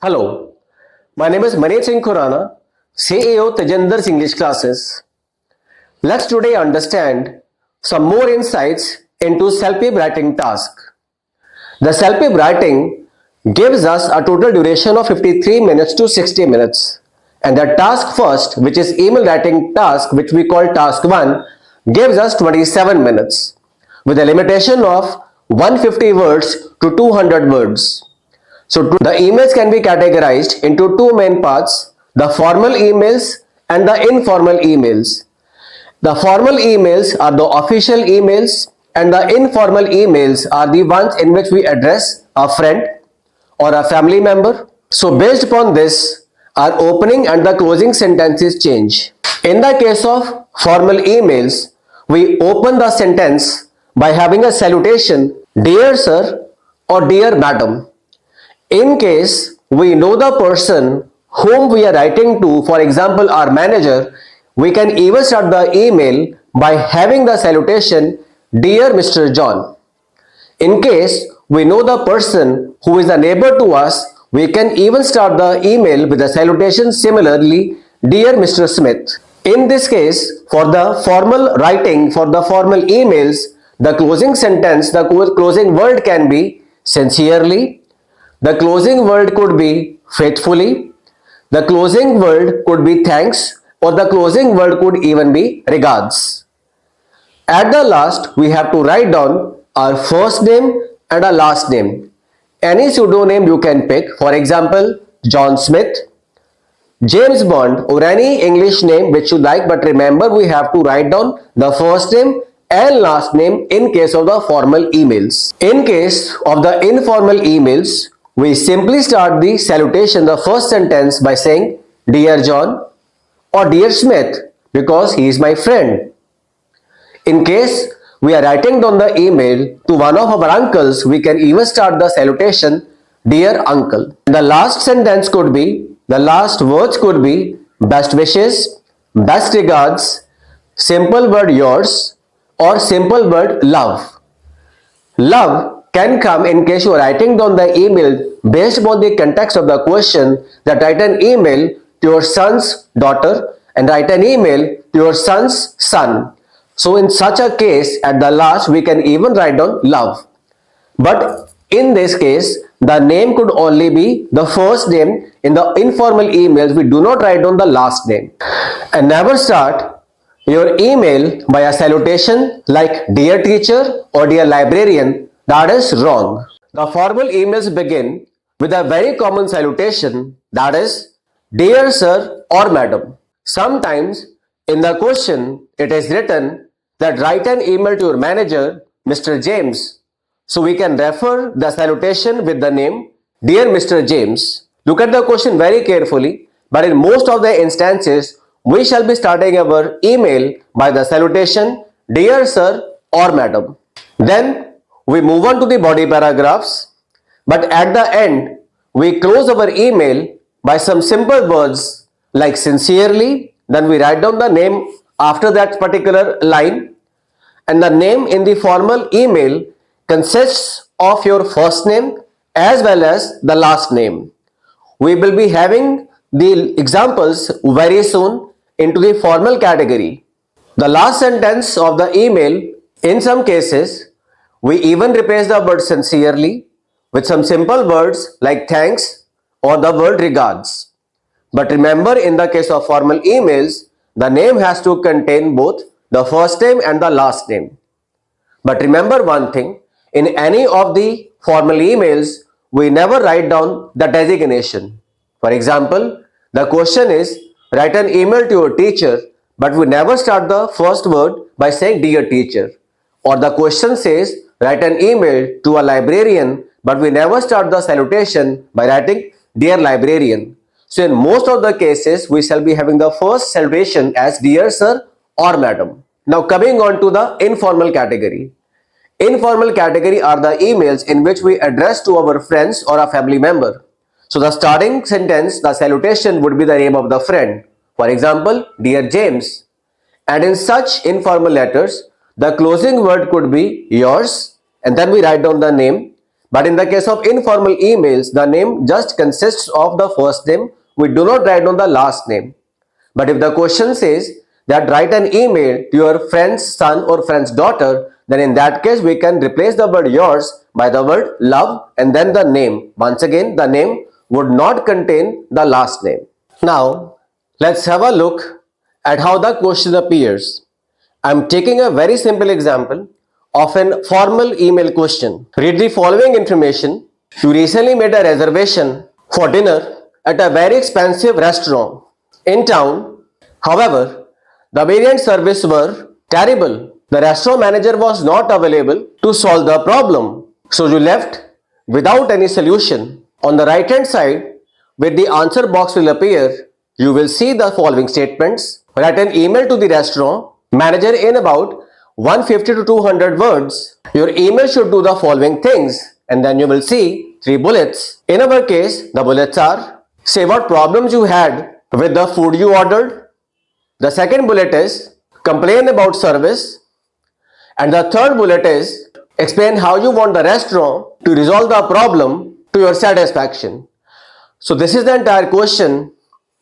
Hello, my name is Manoj Singh Khurana, CEO Tejender's English Classes. Let's today understand some more insights into CELPIP writing task. The CELPIP writing gives us a total duration of 53 minutes to 60 minutes. And the task first, which is email writing task, which we call task 1, gives us 27 minutes with a limitation of 150 words to 200 words. So the emails can be categorized into two main parts, the formal emails and the informal emails. The formal emails are the official emails and the informal emails are the ones in which we address a friend or a family member. So based upon this, our opening and the closing sentences change. In the case of formal emails, we open the sentence by having a salutation, Dear Sir or Dear Madam. In case we know the person whom we are writing to, for example, our manager, we can even start the email by having the salutation, Dear Mr. John. In case we know the person who is a neighbor to us, we can even start the email with the salutation similarly, Dear Mr. Smith. In this case, for the formal writing, for the formal emails, the closing sentence, the closing word can be sincerely, the closing word could be faithfully, the closing word could be thanks, or the closing word could even be regards. At the last, we have to write down our first name and our last name. Any pseudonym you can pick, for example, John Smith, James Bond, or any English name which you like, but remember we have to write down the first name and last name in case of the formal emails. In case of the informal emails, we simply start the salutation, the first sentence by saying, Dear John or Dear Smith, because he is my friend. In case we are writing down the email to one of our uncles, we can even start the salutation, Dear Uncle. The last sentence could be, the last words could be, best wishes, best regards, simple word yours, or simple word love. Love can come in case you are writing down the email based upon the context of the question, that write an email to your son's daughter and write an email to your son's son. So in such a case, at the last, we can even write down love. But in this case, the name could only be the first name. In the informal emails, we do not write down the last name. And never start your email by a salutation like Dear Teacher or Dear Librarian. That is wrong. The formal emails begin with a very common salutation, that is, Dear Sir or Madam. Sometimes in the question it is written that write an email to your manager, Mr. James. So we can refer the salutation with the name, Dear Mr. James. Look at the question very carefully, but in most of the instances, we shall be starting our email by the salutation, Dear Sir or Madam. Then we move on to the body paragraphs, but at the end, we close our email by some simple words like sincerely, then we write down the name after that particular line, and the name in the formal email consists of your first name as well as the last name. We will be having the examples very soon into the formal category. The last sentence of the email, in some cases, we even replace the word sincerely with some simple words like thanks or the word regards. But remember, in the case of formal emails, the name has to contain both the first name and the last name. But remember one thing, in any of the formal emails, we never write down the designation. For example, the question is, write an email to your teacher, but we never start the first word by saying Dear Teacher. Or the question says, write an email to a librarian, but we never start the salutation by writing Dear Librarian. So in most of the cases, we shall be having the first salutation as Dear Sir or Madam. Now coming on to the informal category. Informal category are the emails in which we address to our friends or a family member. So the starting sentence, the salutation would be the name of the friend. For example, Dear James. And in such informal letters, the closing word could be yours, and then we write down the name. But in the case of informal emails, the name just consists of the first name. We do not write down the last name. But if the question says that write an email to your friend's son or friend's daughter, then in that case we can replace the word yours by the word love and then the name. Once again, the name would not contain the last name. Now, let's have a look at how the question appears. I'm taking a very simple example of an formal email question. Read the following information. You recently made a reservation for dinner at a very expensive restaurant in town. However, the variant service were terrible. The restaurant manager was not available to solve the problem. So you left without any solution. On the right hand side, where the answer box will appear, you will see the following statements. Write an email to the restaurant manager in about 150 to 200 words. Your email should do the following things, and then you will see 3 bullets. In our case, the bullets are: say what problems you had with the food you ordered. The second bullet is complain about service. And the third bullet is explain how you want the restaurant to resolve the problem to your satisfaction. So this is the entire question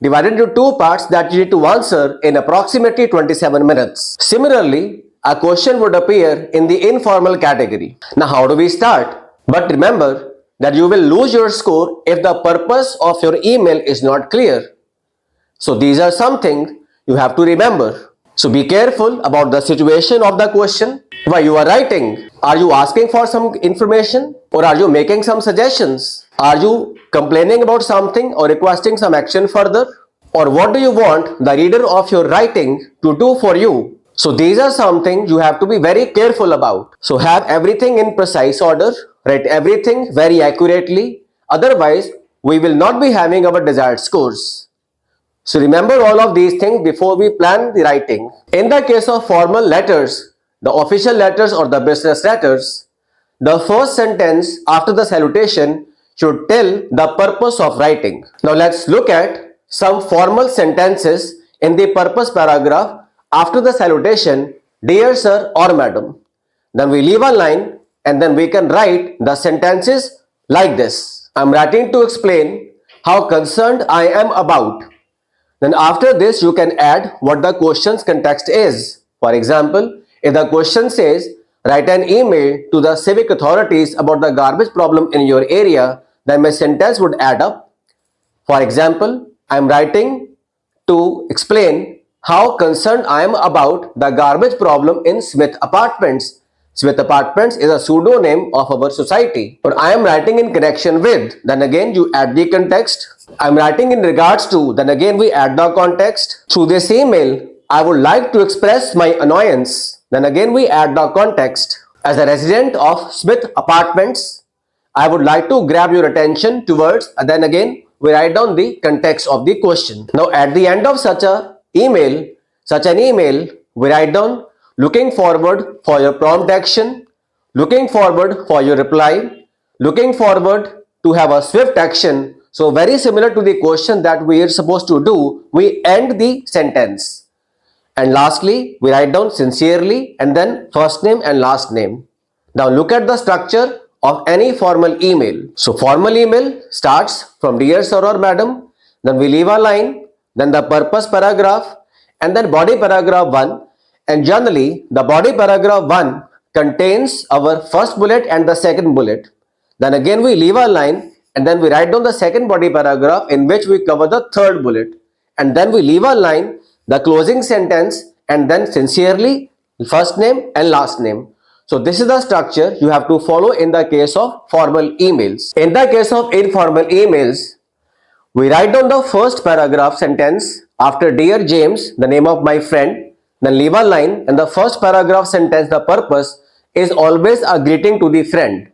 divided into 2 parts that you need to answer in approximately 27 minutes. Similarly, a question would appear in the informal category. Now how do we start? But remember that you will lose your score if the purpose of your email is not clear. So these are something you have to remember. So be careful about the situation of the question. While you are writing, are you asking for some information or are you making some suggestions? Are you complaining about something or requesting some action further? Or what do you want the reader of your writing to do for you? So these are something you have to be very careful about. So have everything in precise order, write everything very accurately. Otherwise, we will not be having our desired scores. So remember all of these things before we plan the writing. In the case of formal letters, the official letters or the business letters, the first sentence after the salutation should tell the purpose of writing. Now let's look at some formal sentences in the purpose paragraph after the salutation, dear sir or madam. Then we leave a line and then we can write the sentences like this. I'm writing to explain how concerned I am about. Then after this you can add what the question's context is. For example, if the question says write an email to the civic authorities about the garbage problem in your area, then my sentence would add up. For example, I am writing to explain how concerned I am about the garbage problem in Smith Apartments. Smith Apartments is a pseudonym of our society. Or I am writing in connection with, then again you add the context. I am writing in regards to, then again we add the context. Through this email, I would like to express my annoyance. Then again we add the context. As a resident of Smith Apartments, I would like to grab your attention towards, and then again we write down the context of the question. Now at the end of such an email, we write down looking forward for your prompt action, looking forward for your reply, looking forward to have a swift action. So very similar to the question that we are supposed to do, we end the sentence. And lastly, we write down sincerely and then first name and last name. Now look at the structure of any formal email. So formal email starts from dear sir or madam, then we leave a line, then the purpose paragraph, and then body paragraph 1. And generally, the body paragraph 1 contains our first bullet and the second bullet. Then again we leave a line and then we write down the second body paragraph in which we cover the third bullet. And then we leave a line, the closing sentence, and then sincerely, first name and last name. So this is the structure you have to follow in the case of formal emails. In the case of informal emails, we write down the first paragraph sentence after dear James, the name of my friend, then leave a line, and the first paragraph sentence, the purpose, is always a greeting to the friend.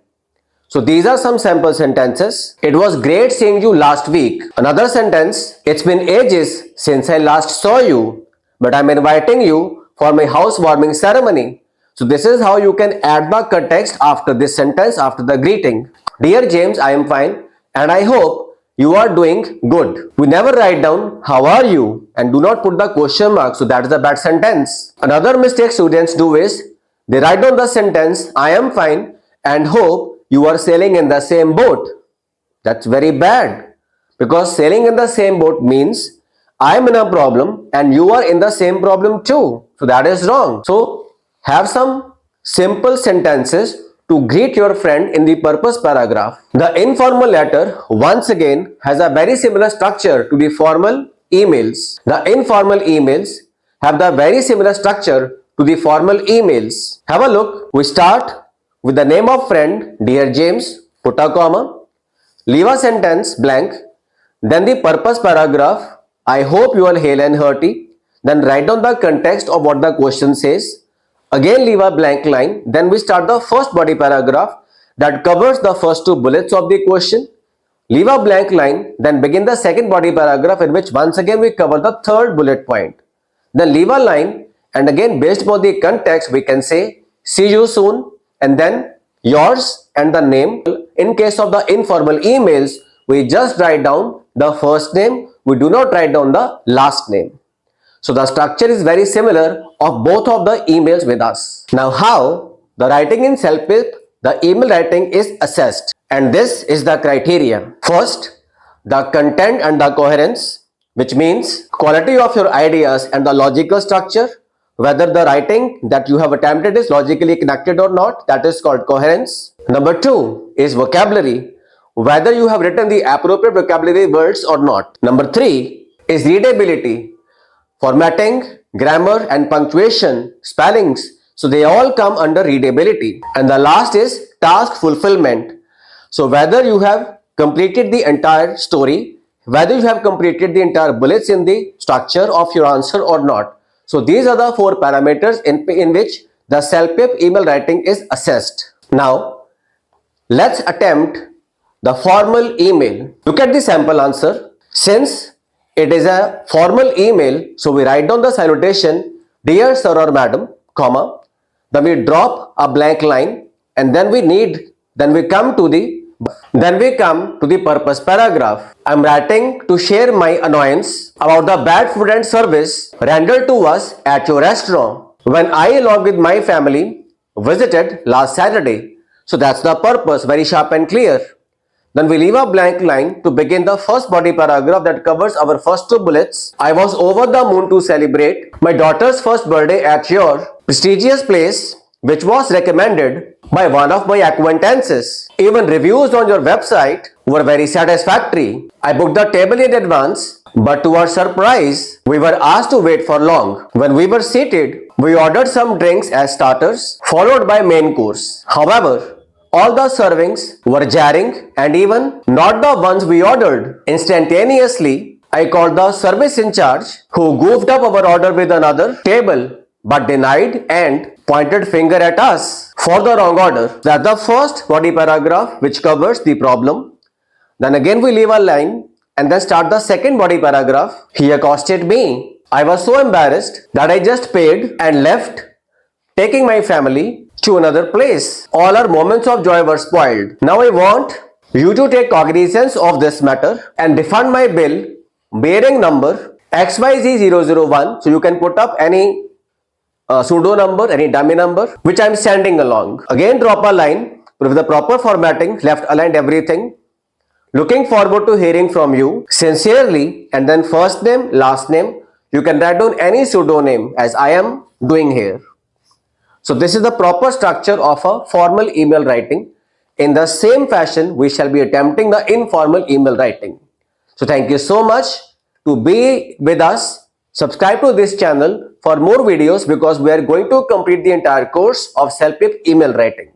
So these are some sample sentences. It was great seeing you last week. Another sentence, it's been ages since I last saw you, but I'm inviting you for my housewarming ceremony. So this is how you can add the context after this sentence, after the greeting. Dear James, I am fine and I hope you are doing good. We never write down how are you and do not put the question mark, so that is a bad sentence. Another mistake students do is they write down the sentence I am fine and hope you are sailing in the same boat. That's very bad, because sailing in the same boat means I am in a problem and you are in the same problem too. So that is wrong. So have some simple sentences to greet your friend in the purpose paragraph. The informal letter once again has a very similar structure to the formal emails. The informal emails have the very similar structure to the formal emails. Have a look. We start with the name of friend, dear James, put a comma, leave a sentence blank, then the purpose paragraph, I hope you are hale and hearty, then write down the context of what the question says, again leave a blank line, then we start the first body paragraph that covers the first two bullets of the question, leave a blank line, then begin the second body paragraph in which once again we cover the third bullet point, then leave a line, and again based upon the context we can say see you soon, and then yours and the name. In case of the informal emails, we just write down the first name, we do not write down the last name. So the structure is very similar of both of the emails with us. Now how the writing in CELPIP, the email writing is assessed, and this is the criteria. First, the content and the coherence, which means quality of your ideas and the logical structure, whether the writing that you have attempted is logically connected or not, that is called coherence. Number two is vocabulary, whether you have written the appropriate vocabulary words or not. Number three is readability, formatting, grammar and punctuation, spellings, so they all come under readability. And the last is task fulfillment, so whether you have completed the entire story, whether you have completed the entire bullets in the structure of your answer or not. So these are the four parameters in which the CELPIP email writing is assessed. Now let's attempt the formal email. Look at the sample answer. Since it is a formal email, so we write down the salutation, dear sir or madam, comma, then we drop a blank line, and then we come to the purpose paragraph. I'm writing to share my annoyance about the bad food and service rendered to us at your restaurant when I along with my family visited last Saturday. So that's the purpose, very sharp and clear. Then we leave a blank line to begin the first body paragraph that covers our first two bullets. I was over the moon to celebrate my daughter's first birthday at your prestigious place, which was recommended by one of my acquaintances. Even reviews on your website were very satisfactory. I booked the table in advance, but to our surprise, we were asked to wait for long. When we were seated, we ordered some drinks as starters, followed by main course. However, all the servings were jarring, and even not the ones we ordered. Instantaneously, I called the service in charge, who goofed up our order with another table, but denied and pointed finger at us for the wrong order. That's the first body paragraph which covers the problem. Then again we leave a line and then start the second body paragraph. He accosted me. I was so embarrassed that I just paid and left, taking my family to another place. All our moments of joy were spoiled. Now I want you to take cognizance of this matter and refund my bill bearing number XYZ001. So you can put up any pseudo number, any dummy number which I am sending along. Again drop a line with the proper formatting, left aligned everything. Looking forward to hearing from you sincerely, and then first name, last name. You can write down any pseudonym as I am doing here. So this is the proper structure of a formal email writing. In the same fashion, we shall be attempting the informal email writing. So thank you so much to be with us. Subscribe to this channel for more videos, because we are going to complete the entire course of CELPIP email writing.